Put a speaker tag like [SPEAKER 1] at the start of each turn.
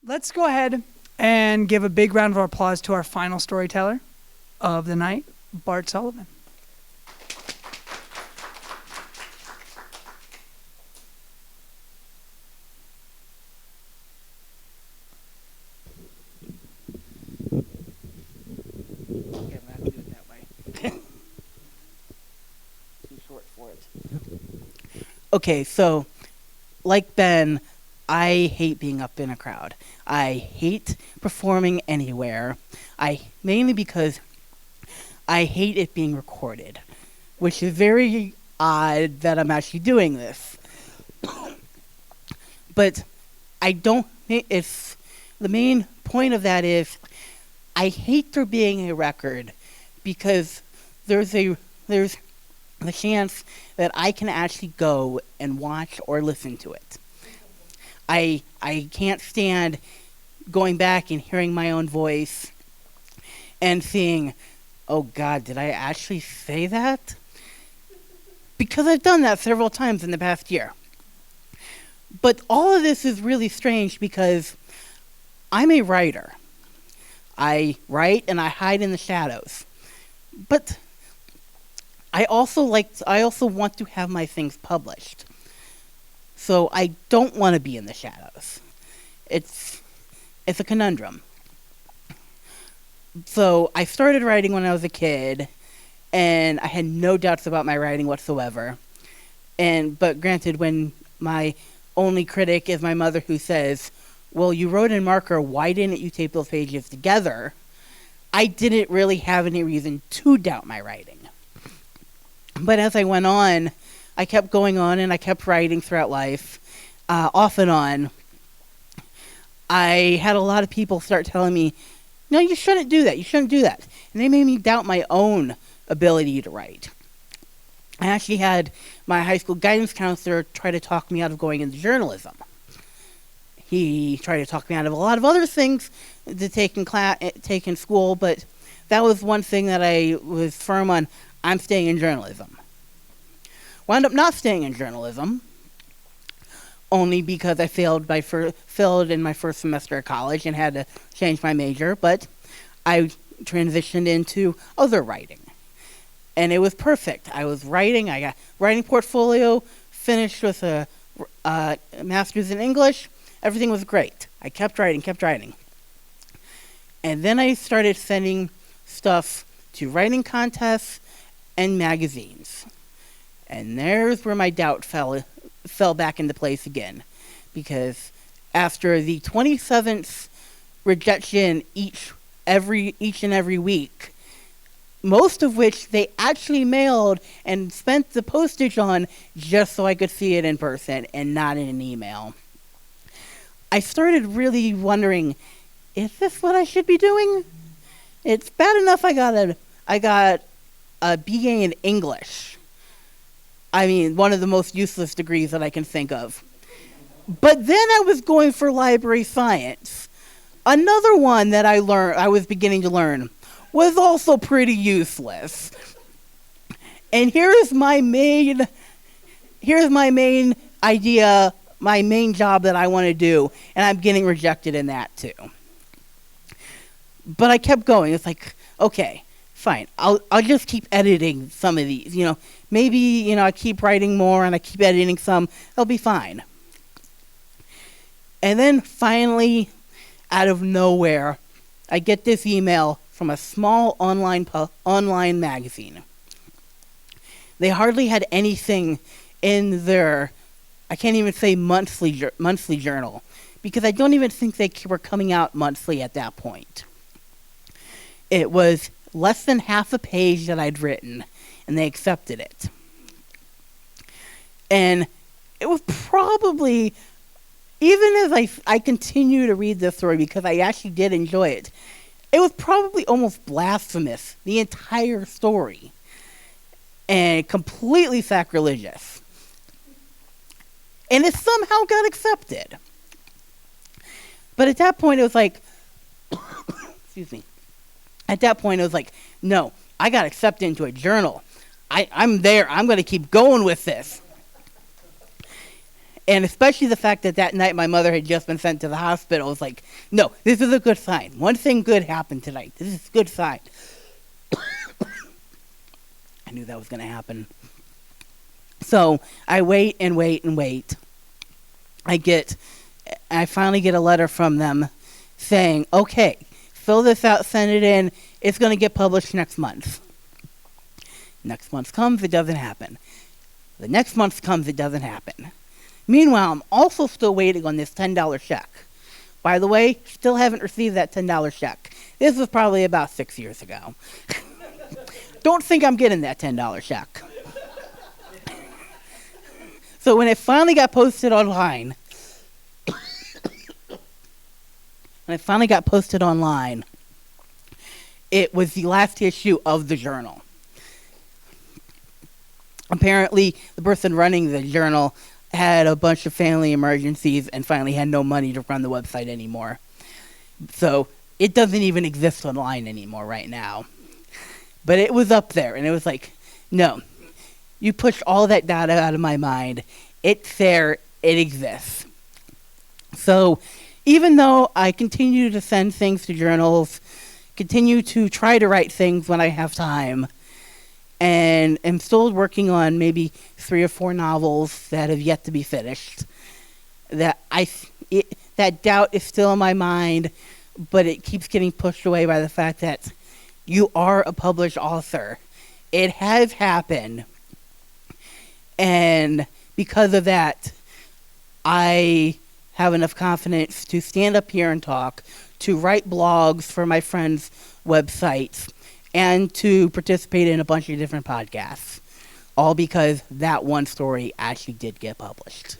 [SPEAKER 1] Let's go ahead and give a big round of applause to our final storyteller of the night, Bart Sullivan.
[SPEAKER 2] Okay, I'm not gonna do it that way. Too short for it. Okay, so like Ben, I hate being up in a crowd. I hate performing anywhere. Mainly because I hate it being recorded, which is very odd that I'm actually doing this. But I don't. It's the main point of that is I hate there being a record because there's the chance that I can actually go and watch or listen to it. I can't stand going back and hearing my own voice and seeing, oh God, did I actually say that? Because I've done that several times in the past year. But all of this is really strange because I'm a writer. I write and I hide in the shadows. But I also want to have my things published. So I don't want to be in the shadows. It's a conundrum. So I started writing when I was a kid, and I had no doubts about my writing whatsoever. But granted, when my only critic is my mother, who says, well, you wrote in marker, why didn't you tape those pages together? I didn't really have any reason to doubt my writing. But as I went on, I kept going on and I kept writing throughout life, off and on. I had a lot of people start telling me, no, you shouldn't do that. You shouldn't do that. And they made me doubt my own ability to write. I actually had my high school guidance counselor try to talk me out of going into journalism. He tried to talk me out of a lot of other things to take in school, but that was one thing that I was firm on. I'm staying in journalism. Wound up not staying in journalism, only because I failed in my first semester of college and had to change my major, but I transitioned into other writing. And it was perfect. I was writing, I got writing portfolio, finished with a master's in English. Everything was great. I kept writing. And then I started sending stuff to writing contests and magazines. And there's where my doubt fell back into place again. Because after the 27th rejection each and every week, most of which they actually mailed and spent the postage on just so I could see it in person and not in an email, I started really wondering, is this what I should be doing? It's bad enough I got a BA in English. I mean, one of the most useless degrees that I can think of. But then I was going for library science. Another one that I was beginning to learn was also pretty useless. And here's my main idea, my main job that I want to do, and I'm getting rejected in that too. But I kept going. It's like, okay, fine. I'll just keep editing some of these. Maybe I keep writing more and I keep editing some. It'll be fine. And then finally, out of nowhere, I get this email from a small online magazine. They hardly had anything in their, I can't even say monthly journal, because I don't even think they were coming out monthly at that point. It was less than half a page that I'd written, and they accepted it. And it was probably, even as I continue to read this story, because I actually did enjoy it, it was probably almost blasphemous, the entire story, and completely sacrilegious. And it somehow got accepted. But at that point, it was like, excuse me. At that point, it was like, no, I got accepted into a journal. I'm there. I'm going to keep going with this. And especially the fact that that night my mother had just been sent to the hospital. I was like, no, this is a good sign. One thing good happened tonight. This is a good sign. I knew that was going to happen. So I wait and wait and wait. I finally get a letter from them saying, okay, fill this out, send it in. It's going to get published next month. Next month comes, it doesn't happen. The next month comes, it doesn't happen. Meanwhile, I'm also still waiting on this $10 check. By the way, still haven't received that $10 check. This was probably about 6 years ago. Don't think I'm getting that $10 check. So when it finally got posted online, it was the last issue of the journal. Apparently, the person running the journal had a bunch of family emergencies and finally had no money to run the website anymore. So it doesn't even exist online anymore right now. But it was up there, and it was like, no, you pushed all that data out of my mind. It's there. It exists. So even though I continue to send things to journals, continue to try to write things when I have time, and am still working on maybe 3 or 4 novels that have yet to be finished, that doubt is still in my mind, but it keeps getting pushed away by the fact that you are a published author. It has happened. And because of that, I have enough confidence to stand up here and talk, to write blogs for my friends' websites, and to participate in a bunch of different podcasts. All because that one story actually did get published.